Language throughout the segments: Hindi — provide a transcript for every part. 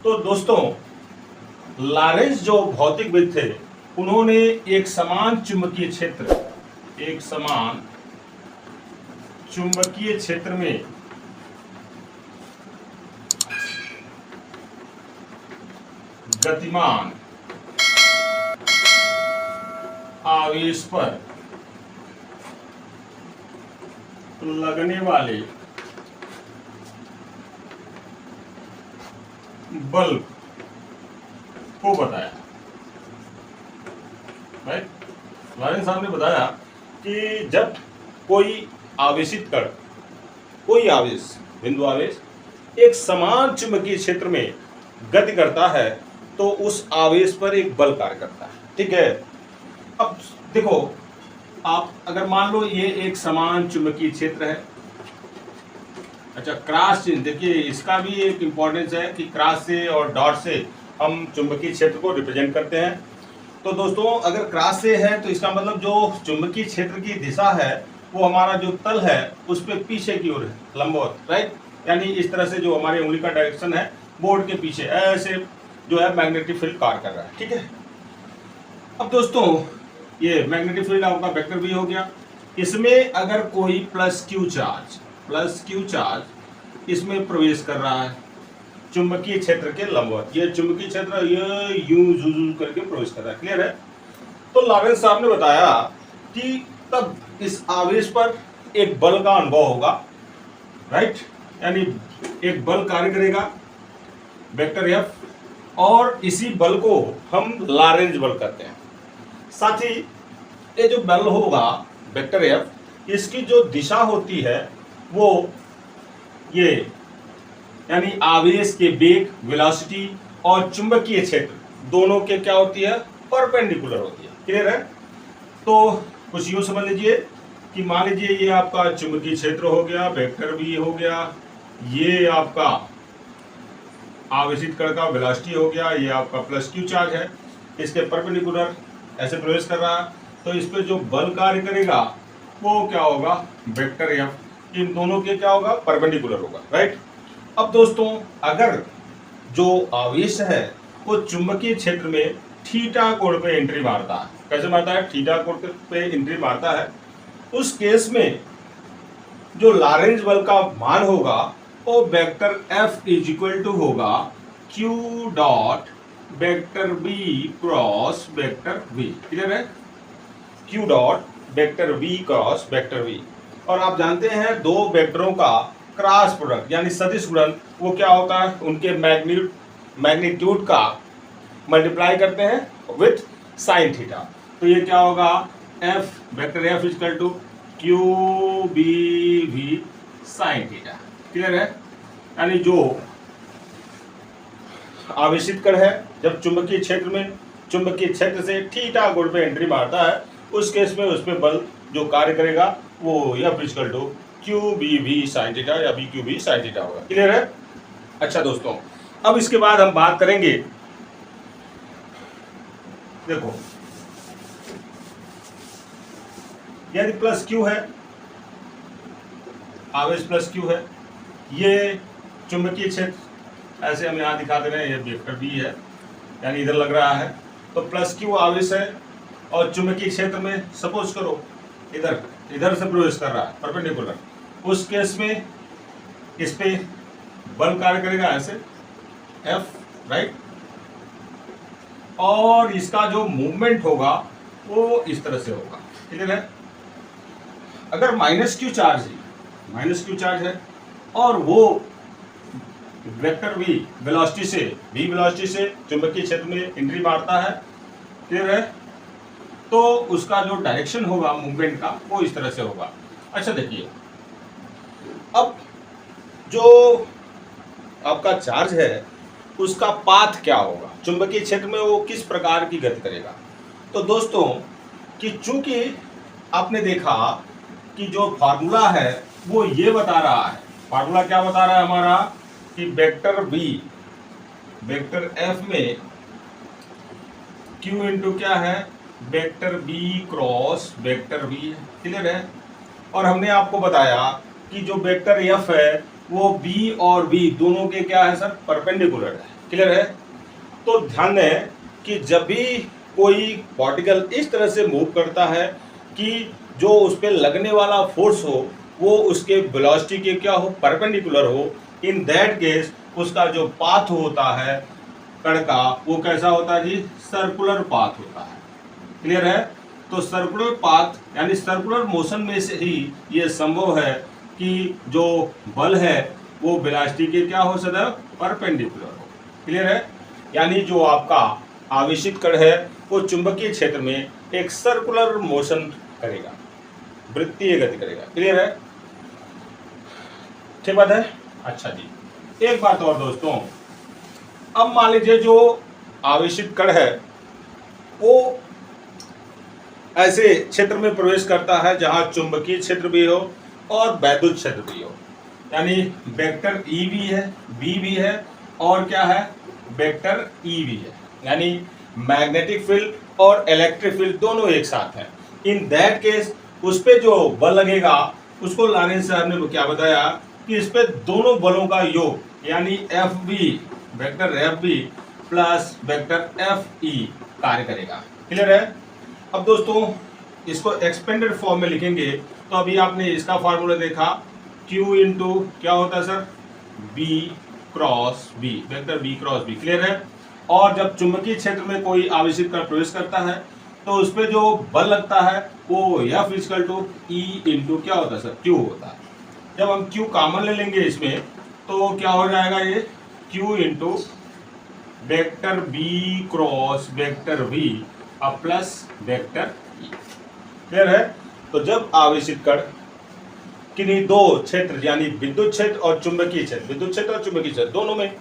तो दोस्तों, लॉरेंस जो भौतिकविद थे, उन्होंने एक समान चुंबकीय क्षेत्र में गतिमान आवेश पर लगने वाले बल को बताया। राइट, लॉरेंस साहब ने बताया कि जब कोई आवेशित कण, कोई आवेश, बिंदु आवेश एक समान चुंबकीय क्षेत्र में गति करता है तो उस आवेश पर एक बल कार्य करता है। ठीक है, अब देखो, आप अगर मान लो ये एक समान चुंबकीय क्षेत्र है। अच्छा, क्रॉस चिन्ह देखिए, इसका भी एक इंपॉर्टेंस है कि क्रॉस से और डॉट से हम चुंबकीय क्षेत्र को रिप्रेजेंट करते हैं। तो दोस्तों, अगर क्रॉस से है तो इसका मतलब जो चुंबकीय क्षेत्र की दिशा है वो हमारा जो तल है उस पर पीछे की ओर है, लंबवत। राइट, यानी इस तरह से जो हमारी उंगली का डायरेक्शन है बोर्ड के पीछे ऐसे जो है मैग्नेटिक फील्ड कार्य कर रहा है। ठीक है, अब दोस्तों ये मैग्नेटिक फील्ड आपका वेक्टर भी हो गया। इसमें अगर कोई प्लस क्यू चार्ज इसमें प्रवेश कर रहा है चुंबकीय क्षेत्र के लंबवत, ये चुंबकीय क्षेत्र ये यूं झुझुझ करके प्रवेश कर रहा है। क्लियर है? तो लॉरेंस साहब ने बताया कि तब इस आवेश पर एक बल का अनुभव होगा। राइट, यानी एक बल कार्य करेगा वेक्टर एफ, और इसी बल को हम लॉरेंज बल कहते हैं। साथ ही ये जो बल होगा वेक्टर एफ, इसकी जो दिशा होती है वो ये यानी आवेश के वेग, वेलोसिटी और चुंबकीय क्षेत्र दोनों के क्या होती है, परपेंडिकुलर होती है। क्लियर है? तो कुछ यूं समझ लीजिए कि मान लीजिए ये आपका चुंबकीय क्षेत्र हो गया, वेक्टर भी हो गया, ये आपका आवेशित कण का वेलोसिटी हो गया, ये आपका प्लस क्यू चार्ज है, इसके परपेंडिकुलर ऐसे प्रवेश कर रहा है, तो इस पे जो बल कार्य करेगा वो क्या होगा, वेक्टर एफ। इन दोनों के क्या होगा, परपेंडिकुलर होगा। राइट, अब दोस्तों अगर जो आवेश है वो चुंबकीय क्षेत्र में थीटा कोण पे एंट्री मारता है, कैसे मारता है, थीटा कोण पे एंट्री मारता है, उस केस में जो लॉरेंज बल का मान होगा वो vector F is equal to होगा q dot vector B cross vector v. Clear है? Q dot vector v cross vector v. और आप जानते हैं दो वेक्टरों का क्रॉस प्रोडक्ट यानी सदिश गुणन वो क्या होता है, उनके मैग्नीट्यूड का मल्टीप्लाई करते हैं विथ साइन थीटा। तो ये क्या होगा, F vector F is equal to Q B we sine theta. Clear है? यानी जो आवेशित कण है जब चुंबकीय क्षेत्र से थीटा कोण पे एंट्री मारता है, उस केस में उस पे बल जो कार्य करेगा वो F is equal to Q B we sine theta या B q B sine theta होगा। क्लियर है? अच्छा दोस्तों, अब इसके बाद हम बात करेंगे, देखो यदि प्लस क्यू है, आवेश प्लस क्यू है, ये चुंबकीय क्षेत्र ऐसे हम यहाँ दिखा दे रहे हैं, ये वेक्टर बी है यानी इधर लग रहा है, तो प्लस क्यू आवेश है और चुंबकीय क्षेत्र में सपोज करो इधर से प्रवेश कर रहा है परपेंडिकुलर, उस केस में इस पे बल कार्य करेगा ऐसे एफ। राइट, और इसका जो मूवमेंट होगा वो इस तरह से होगा। क्लियर है? अगर माइनस क्यू चार्ज है और वो वेक्टर वी वेलोसिटी से चुंबकीय क्षेत्र में एंट्री मारता है, क्लियर है, तो उसका जो डायरेक्शन होगा मूवमेंट का वो इस तरह से होगा। अच्छा देखिए, अब जो आपका चार्ज है उसका पाथ क्या होगा, चुंबकीय क्षेत्र में वो किस प्रकार की गति करेगा। तो दोस्तों कि चूंकि आपने देखा कि जो फार्मूला है वो ये बता रहा है, फार्मूला क्या बता रहा है हमारा, कि वेक्टर एफ में क्यू इंटू क्या है, vector B cross vector V है। क्लियर है? और हमने आपको बताया कि जो वेक्टर एफ है वो बी और वी दोनों के क्या है सर, परपेंडिकुलर है। क्लियर है? तो ध्यान दें कि जब भी कोई पार्टिकल इस तरह से मूव करता है कि जो उस पर लगने वाला फोर्स हो वो उसके वेलोसिटी के क्या हो, परपेंडिकुलर हो, इन दैट केस उसका जो पाथ होता है कण का वो कैसा होता है जी, सर्कुलर पाथ होता है। क्लियर है? तो सर्कुलर पाथ यानी सर्कुलर मोशन में से ही ये संभव है कि जो बल है वो वेलोसिटी के क्या हो, सदैव परपेंडिकुलर हो। क्लियर है? यानी जो आपका आवेशित कण है वो चुंबकीय क्षेत्र में एक सर्कुलर मोशन करेगा, वृत्तीय गति करेगा। क्लियर है? ठीक बात है? अच्छा जी, एक बात और दोस्तों, अब मान लीजिए जो आवेशित कण है वो ऐसे क्षेत्र में प्रवेश करता है जहां चुंबकीय क्षेत्र भी हो और वैद्युत क्षेत्र भी हो, यानी वेक्टर ई भी है, बी भी है और क्या है, वेक्टर ई भी है, यानी मैग्नेटिक फील्ड और इलेक्ट्रिक फील्ड दोनों एक साथ हैं। इन दैट केस उस पे जो बल लगेगा उसको लॉरेंस साहब ने क्या बताया कि इस पे दोनों बलों का योग यानी F B, vector F B plus vector F E कार्य करेगा। क्लियर है? अब दोस्तों इसको एक्सपेंडेड फॉर्म में लिखेंगे तो अभी आपने इसका फार्मूला देखा, Q इंटू क्या होता है sir, B cross B, vector B cross B। Clear है? और जब चुंबकीय क्षेत्र में कोई आवेशित कण प्रवेश करता है तो उस पर जो बल लगता है वो F equal to E into क्या होता है सर, Q होता है। जब हम Q कॉमन ले लेंगे इसमें तो क्या हो जाएगा, ये Q into vector B cross vector V अब प्लस वेक्टर ई। क्लियर है? तो जब आवेशित कण किन्हीं दो क्षेत्र यानी विद्युत क्षेत्र और चुंबकीय क्षेत्र, विद्युत क्षेत्र और चुंबकीय क्षेत्र दोनों में,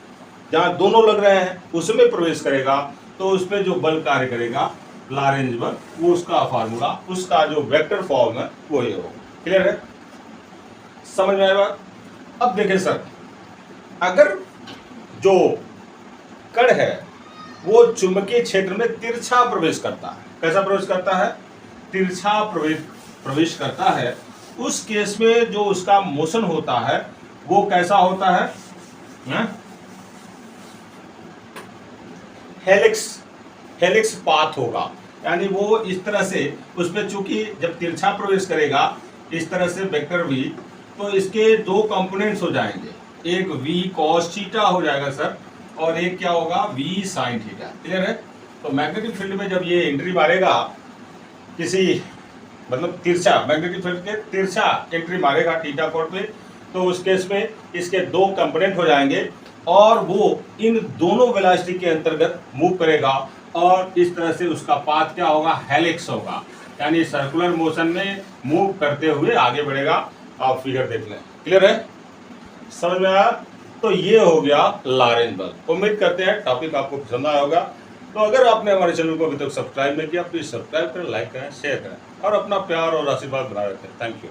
जहां दोनों लग रहे हैं उसमें प्रवेश करेगा तो उसमें जो बल कार्य करेगा लॉरेंज बल, वो उसका फार्मूला, उसका जो वेक्टर फॉर्म है वो ये होगा। क्लियर है? समझ में आया बात? अब देखें सर, अगर जो कण है वो चुंबकीय क्षेत्र में तिरछा प्रवेश करता है, कैसा प्रवेश करता है, तिरछा प्रवेश करता है, उस केस में जो उसका मोशन होता है वो कैसा होता है, हेलिक्स पाथ होगा। यानी वो इस तरह से उस पर, चूंकि जब तिरछा प्रवेश करेगा इस तरह से वेक्टर v, तो इसके दो कंपोनेंट्स हो जाएंगे, एक v cos थीटा हो जाएगा सर और एक क्या होगा, v sin थीटा। क्लियर है? तो मैग्नेटिक फील्ड में जब ये एंट्री मारेगा किसी, मतलब तिरछा, मैग्नेटिक फील्ड के तिरछा एंट्री मारेगा थीटा कोण पे, तो उस केस में इसके दो कंपोनेंट हो जाएंगे और वो इन दोनों वेलोसिटी के अंतर्गत मूव करेगा और इस तरह से उसका पाथ क्या होगा, हेलिक्स होगा, यानी सर्कुलर मोशन में मूव करते हुए आगे बढ़ेगा। आप फिगर देख लें। क्लियर है? समझ में आया? तो ये हो गया लॉरेंज बल। उम्मीद करते हैं टॉपिक आपको पसंद आया होगा। तो अगर आपने हमारे चैनल को अभी तक सब्सक्राइब नहीं किया प्लीज सब्सक्राइब करें, लाइक करें, शेयर करें और अपना प्यार और आशीर्वाद बनाए रखें। Thank you.